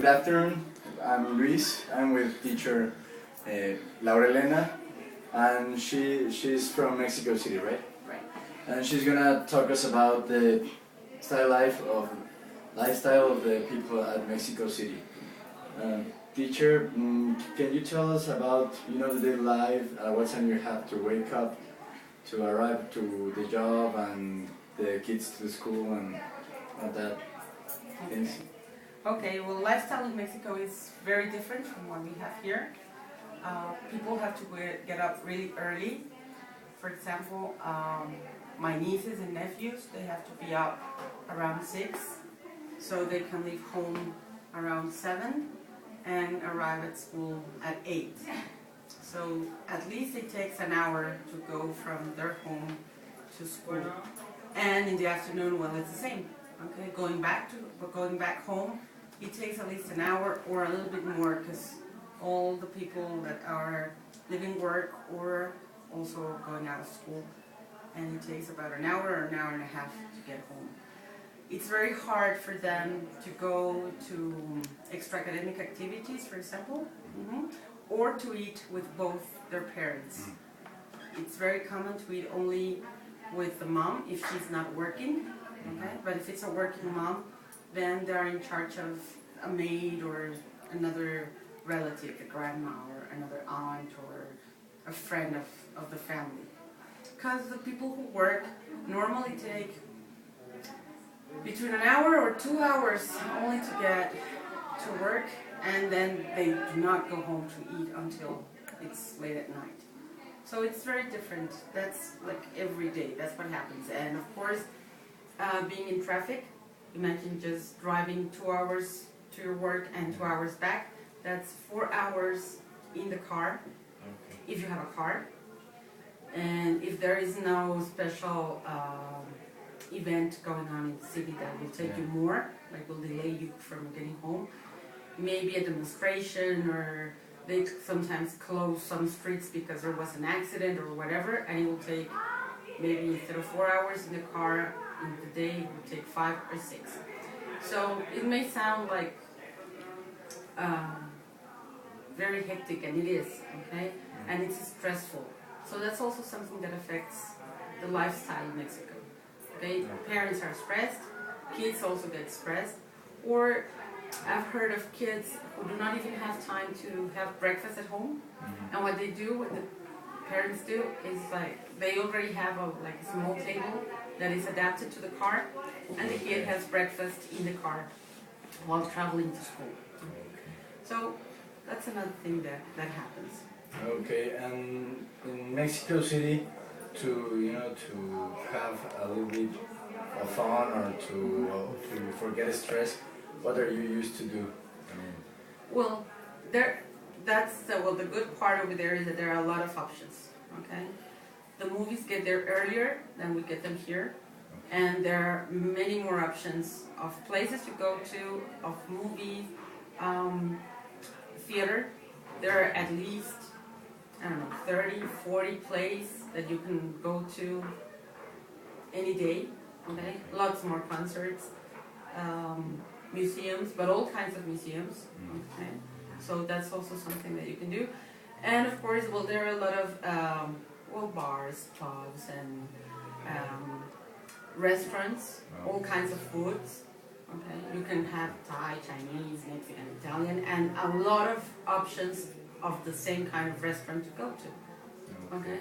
Good afternoon, I'm Luis. I'm with teacher Laura Elena, and she's from Mexico City, right? Right. And she's gonna talk us about the lifestyle of the people at Mexico City. Teacher, can you tell us about the daily life? What time you have to wake up to arrive to the job and the kids to the school and all that things? Okay, well, lifestyle in Mexico is very different from what we have here. People have to get up really early. For example, my nieces and nephews, they have to be up around 6, so they can leave home around 7 and arrive at school at 8. So at least it takes an hour to go from their home to school. And in the afternoon, well, it's the same. Okay, going back home, it takes at least an hour or a little bit more, because all the people that are leaving work or also going out of school, and it takes about an hour or an hour and a half to get home. It's very hard for them to go to extra academic activities, for example, or to eat with both their parents. It's very common to eat only with the mom if she's not working, okay? But if it's a working mom, then they're in charge of a maid or another relative, a grandma or another aunt or a friend of the family. Because the people who work normally take between an hour or 2 hours only to get to work, and then they do not go home to eat until it's late at night. So it's very different. That's like every day, that's what happens. And of course, being in traffic, imagine just driving 2 hours to your work and 2 hours back. That's 4 hours in the car, if you have a car. And if there is no special event going on in the city that will take you more, like will delay you from getting home, maybe a demonstration, or they sometimes close some streets because there was an accident or whatever, and it will take maybe instead of 4 hours in the car in the day, it will take 5 or 6. So it may sound like very hectic, and it is, okay? And it's stressful. So that's also something that affects the lifestyle in Mexico. Okay? Parents are stressed, kids also get stressed, or I've heard of kids who do not even have time to have breakfast at home, and what the parents do is like they already have a small table that is adapted to the car, and the kid has breakfast in the car while traveling to school. So that's another thing that happens. Okay, and in Mexico City, to have a little bit of fun or to forget stress, what are you used to do? Well, the good part over there is that there are a lot of options. Okay, the movies get there earlier than we get them here, and there are many more options of places to go to, of movies, theater. There are at least 30, 40 plays that you can go to any day. Okay, lots more concerts, museums, but all kinds of museums. Okay, so that's also something that you can do. And of course, well, there are a lot of bars, pubs, and restaurants, all kinds of foods. Okay, you can have Thai, Chinese, Mexican, Italian, and a lot of options of the same kind of restaurant to go to. Okay,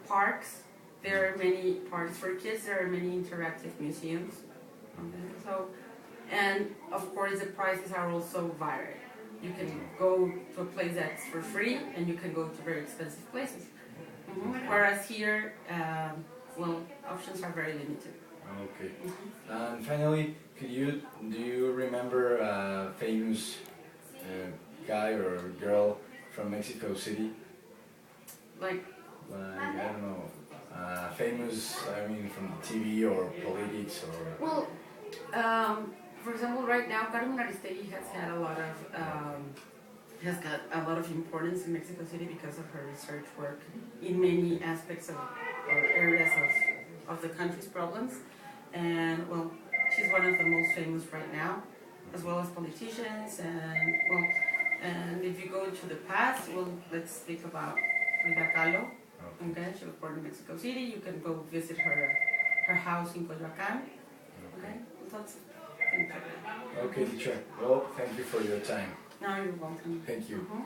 parks. There are many parks for kids. There are many interactive museums. Okay, so, and of course the prices are also varied. You can go to a place that's for free, and you can go to very expensive places. Whereas here, options are very limited. Okay. And finally, do you remember a famous guy or girl from Mexico City? Like I don't know, famous, from TV or politics or... Well, for example, right now, Carmen Aristegui has got a lot of importance in Mexico City because of her research work in many aspects or areas of the country's problems. And well, she's one of the most famous right now. as well as politicians, and well, and if you go to the past, well, let's speak about Frida Kahlo. Okay, she was born in Mexico City. You can go visit her house in Coyoacán. Okay, lots of things like that. Okay, teacher. Well, thank you for your time. Now you're welcome. Thank you. Mhm.